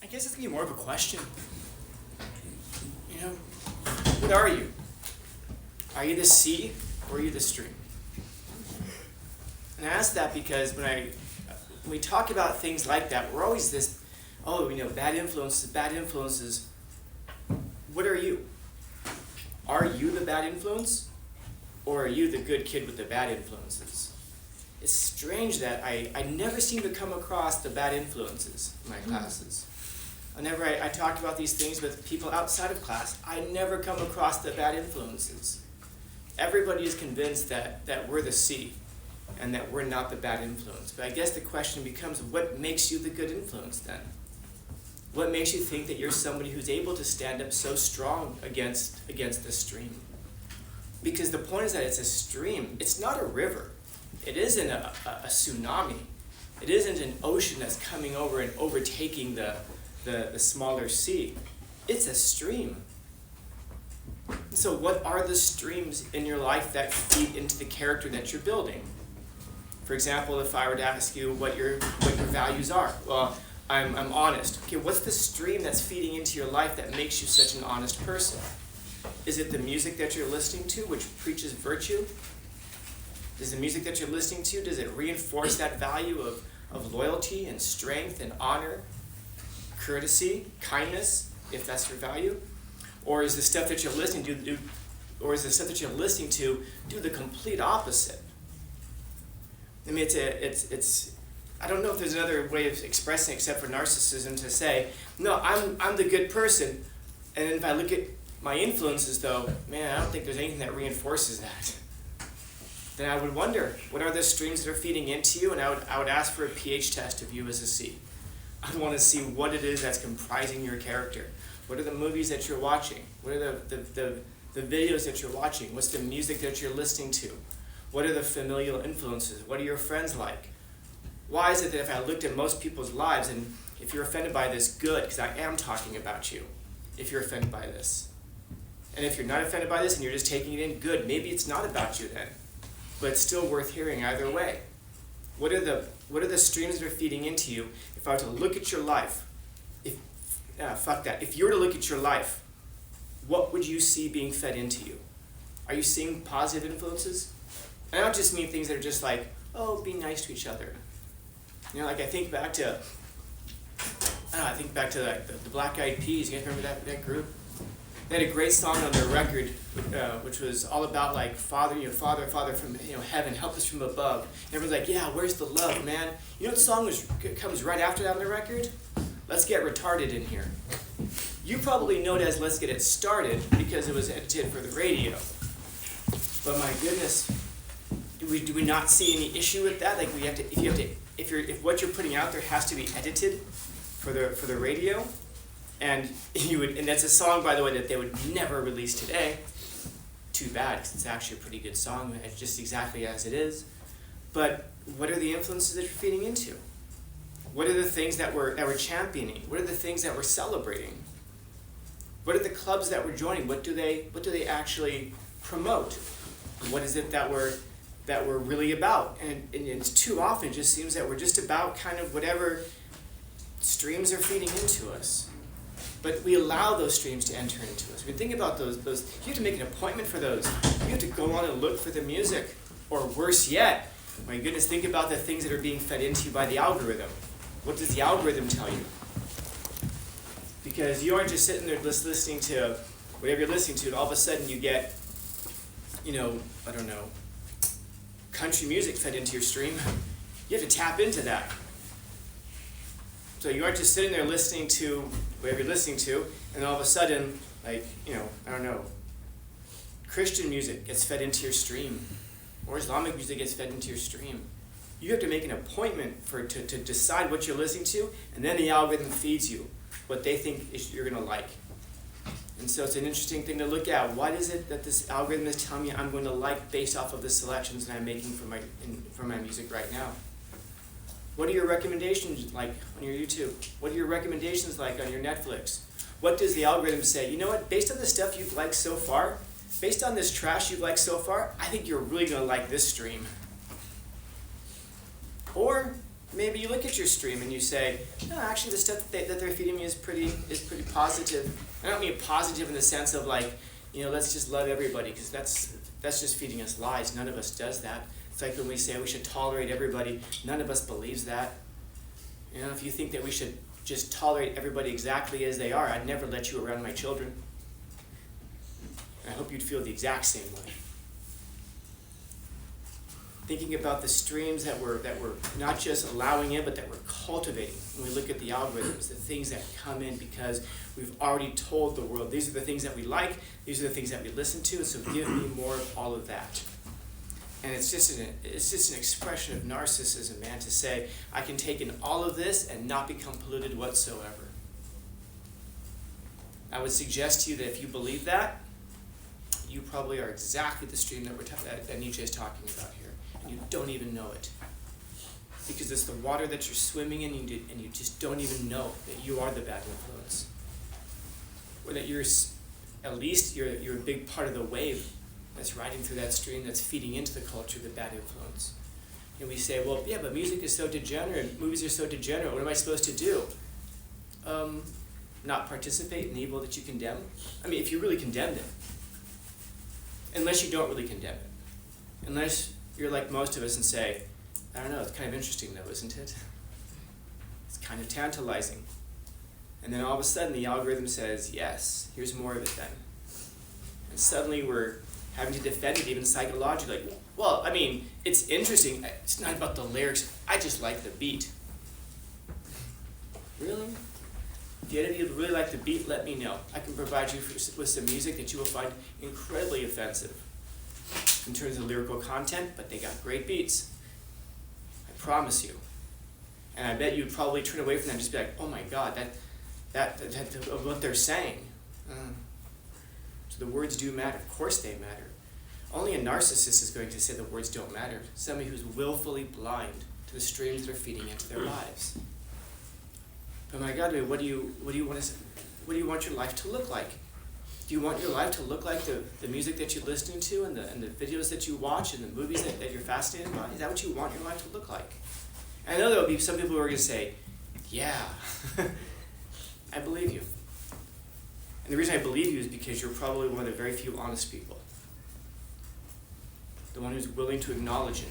I guess it's going to be more of a question. You know, what are you? Are you the sea or are you the stream? And I ask that because when we talk about things like that, we're always this, bad influences, bad influences. What are you? Are you the bad influence? Or are you the good kid with the bad influences? It's strange that I never seem to come across the bad influences in my classes. I talked about these things with people outside of class. I never come across the bad influences. Everybody is convinced that we're the sea and that we're not the bad influence. But I guess the question becomes, what makes you the good influence then? What makes you think that you're somebody who's able to stand up so strong against the stream? Because the point is that it's a stream. It's not a river. It isn't a tsunami. It isn't an ocean that's coming over and overtaking the smaller sea. It's a stream. So what are the streams in your life that feed into the character that you're building? For example, if I were to ask you what your values are, well, I'm honest. Okay, what's the stream that's feeding into your life that makes you such an honest person? Is it the music that you're listening to, which preaches virtue? Does the music that you're listening to, does it reinforce that value of loyalty and strength and honor, courtesy, kindness, if that's your value? Or is the stuff that you're listening to do the complete opposite? I mean, it's I don't know if there's another way of expressing it except for narcissism to say, no, I'm the good person, and if I look at my influences though, man, I don't think there's anything that reinforces that. Then I would wonder, what are the streams that are feeding into you? And I would ask for a pH test of you as a C. I want to see what it is that's comprising your character. What are the movies that you're watching? What are the videos that you're watching? What's the music that you're listening to? What are the familial influences? What are your friends like? Why is it that if I looked at most people's lives, and if you're offended by this, good, because I am talking about you, if you're offended by this. And if you're not offended by this and you're just taking it in, good, maybe it's not about you then. But it's still worth hearing either way. What are the streams that are feeding into you? If I were to look at your life, if you were to look at your life, what would you see being fed into you? Are you seeing positive influences? I don't just mean things that are just like, oh, be nice to each other. You know, like I think back to the Black Eyed Peas. You guys remember that group? They had a great song on their record, which was all about like Father from heaven, help us from above. And everyone's like, yeah, where's the love, man? You know what song comes right after that on the record? Let's Get Retarded in Here. You probably know it as Let's Get It Started because it was edited for the radio. But my goodness, do we not see any issue with that? Like if what you're putting out there has to be edited for the radio, and that's a song, by the way, that they would never release today. Too bad, because it's actually a pretty good song, just exactly as it is. But what are the influences that you're feeding into? What are the things that we're championing? What are the things that we're celebrating? What are the clubs that we're joining? What do they actually promote? What is it that we're really about? And it's too often it just seems that we're just about kind of whatever streams are feeding into us. But we allow those streams to enter into us. We think about those. You have to make an appointment for those. You have to go on and look for the music. Or worse yet, my goodness, think about the things that are being fed into you by the algorithm. What does the algorithm tell you? Because you aren't just sitting there just listening to whatever you're listening to, and all of a sudden you get, country music fed into your stream. You have to tap into that. So you aren't just sitting there listening to whatever you're listening to, and all of a sudden, Christian music gets fed into your stream, or Islamic music gets fed into your stream. You have to make an appointment to decide what you're listening to, and then the algorithm feeds you what they think you're going to like. And so it's an interesting thing to look at. What is it that this algorithm is telling me I'm going to like based off of the selections that I'm making for my music right now? What are your recommendations like on your YouTube? What are your recommendations like on your Netflix? What does the algorithm say? You know what? Based on the stuff you've liked so far, based on this trash you've liked so far, I think you're really going to like this stream. Or Maybe you look at your stream and you say, no, actually the stuff that they're feeding me is pretty positive. I don't mean positive in the sense of like, let's just love everybody, because that's just feeding us lies. None of us does that. It's like when we say we should tolerate everybody, none of us believes that. If you think that we should just tolerate everybody exactly as they are, I'd never let you around my children. I hope you'd feel the exact same way. Thinking about the streams that we're not just allowing in, but that we're cultivating. When we look at the algorithms, the things that come in because we've already told the world, these are the things that we like, these are the things that we listen to, and so give me more of all of that. And it's just an expression of narcissism, man, to say, I can take in all of this and not become polluted whatsoever. I would suggest to you that if you believe that, you probably are exactly the stream that Nietzsche is talking about here. And you don't even know it. Because it's the water that you're swimming in, and you just don't even know that you are the bad influence. Or that you're a big part of the wave that's riding through that stream, that's feeding into the culture, the bad influence. And we say, well, yeah, but music is so degenerate, movies are so degenerate, what am I supposed to do? Not participate in the evil that you condemn? I mean, if you really condemn it. Unless you don't really condemn it. Unless you're like most of us and say, I don't know, it's kind of interesting though, isn't it? It's kind of tantalizing. And then all of a sudden the algorithm says, yes, here's more of it then. And suddenly we're having to defend it even psychologically. Well, I mean, it's interesting. It's not about the lyrics. I just like the beat. Really? If any of you really like the beat, let me know. I can provide you with some music that you will find incredibly offensive in terms of lyrical content, but they got great beats. I promise you. And I bet you'd probably turn away from that and just be like, oh my God, that what they're saying. So the words do matter. Of course they matter. Only a narcissist is going to say the words don't matter. Somebody who's willfully blind to the streams that are feeding into their lives. But my God, what do you want your life to look like? Do you want your life to look like the music that you're listening to and the videos that you watch and the movies that you're fascinated by? Is that what you want your life to look like? And I know there will be some people who are going to say, yeah, I believe you. And the reason I believe you is because you're probably one of the very few honest people. The one who's willing to acknowledge it,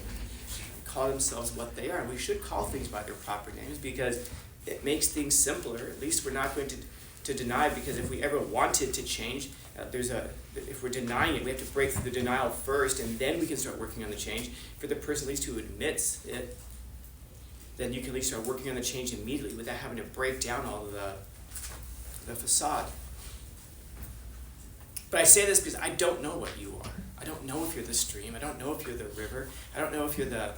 call themselves what they are. And we should call things by their proper names because it makes things simpler. At least we're not going to deny, because if we ever wanted to change, if we're denying it, we have to break through the denial first, and then we can start working on the change. For the person at least who admits it, then you can at least start working on the change immediately without having to break down all of the facade. But I say this because I don't know what you are. I don't know if you're the stream. I don't know if you're the river. I don't know if you're the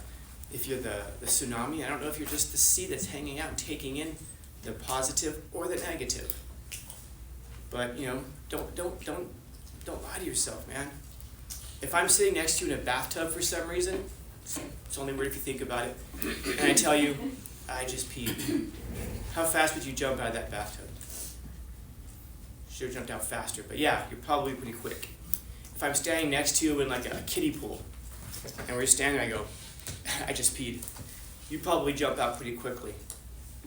tsunami. I don't know if you're just the sea that's hanging out and taking in the positive or the negative. But don't lie to yourself, man. If I'm sitting next to you in a bathtub for some reason, it's only weird if you think about it, and I tell you, I just peed. How fast would you jump out of that bathtub? Should have jumped out faster, but yeah, you're probably pretty quick. If I'm standing next to you in like a kiddie pool, and we're standing there, I go, I just peed. You probably jump out pretty quickly.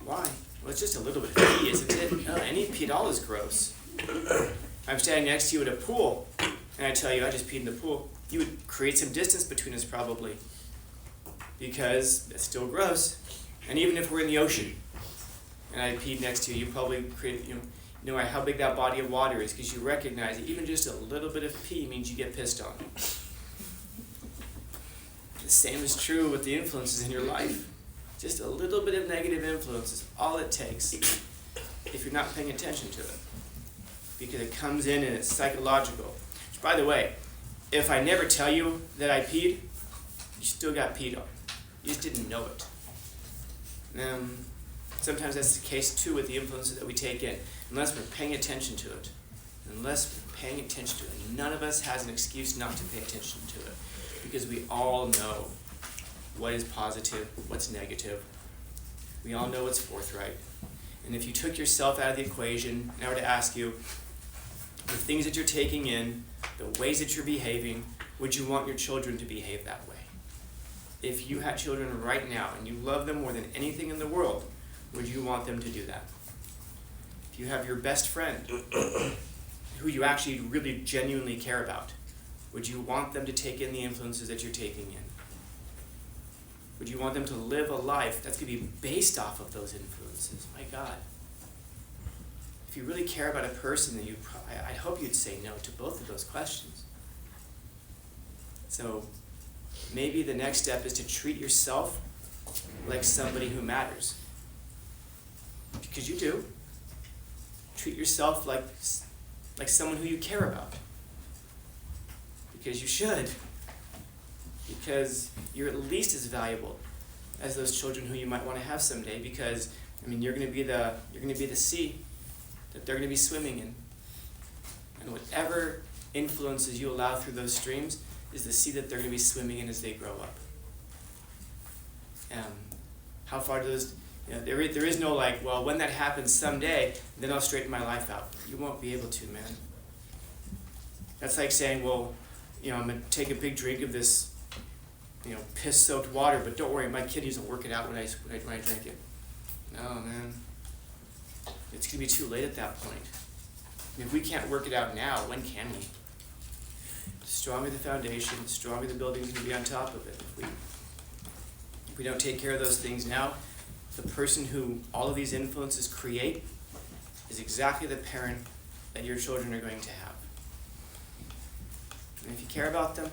Why? Well, it's just a little bit of pee, isn't it? No, any pee at all is gross. If I'm standing next to you at a pool, and I tell you I just peed in the pool, you would create some distance between us probably, because it's still gross. And even if we're in the ocean, and I peed next to you, you probably create, know how big that body of water is, because you recognize that even just a little bit of pee means you get pissed on. The same is true with the influences in your life. Just a little bit of negative influence is all it takes if you're not paying attention to it. Because it comes in and it's psychological. Which, by the way, if I never tell you that I peed, you still got peed on. You just didn't know it. Sometimes that's the case too with the influences that we take in. Unless we're paying attention to it. None of us has an excuse not to pay attention to it. Because we all know what is positive, what's negative. We all know what's forthright. And if you took yourself out of the equation, and I were to ask you, the things that you're taking in, the ways that you're behaving, would you want your children to behave that way? if you had children right now and you love them more than anything in the world, would you want them to do that? If you have your best friend who you actually really genuinely care about, would you want them to take in the influences that you're taking in? Would you want them to live a life that's going to be based off of those influences? My God. If you really care about a person, then I hope you'd say no to both of those questions. So maybe the next step is to treat yourself like somebody who matters. Because you do. Treat yourself like someone who you care about. Because you should. Because you're at least as valuable as those children who you might want to have someday. Because you're going to be the sea that they're going to be swimming in, and whatever influences you allow through those streams is the sea that they're going to be swimming in as they grow up. How far do those? There is no well, when that happens someday, then I'll straighten my life out. You won't be able to, man. That's like saying, well, I'm going to take a big drink of this, piss-soaked water, but don't worry, my kidneys will work it out when I drink it. No, man. It's going to be too late at that point. If we can't work it out now, when can we? The stronger the foundation, the stronger the building's going to be on top of it. If we don't take care of those things now, the person who all of these influences create is exactly the parent that your children are going to have. And if you care about them,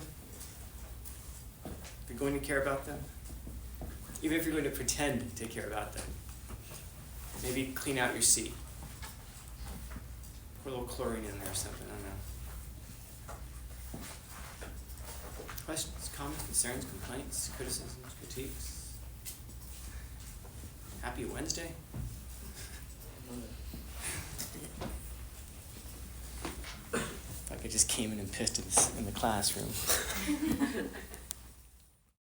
if you're going to care about them, even if you're going to pretend to care about them, maybe clean out your seat. Put a little chlorine in there or something, I don't know. Questions, comments, concerns, complaints, criticisms, critiques? Happy Wednesday? If I just came in and pissed in the classroom.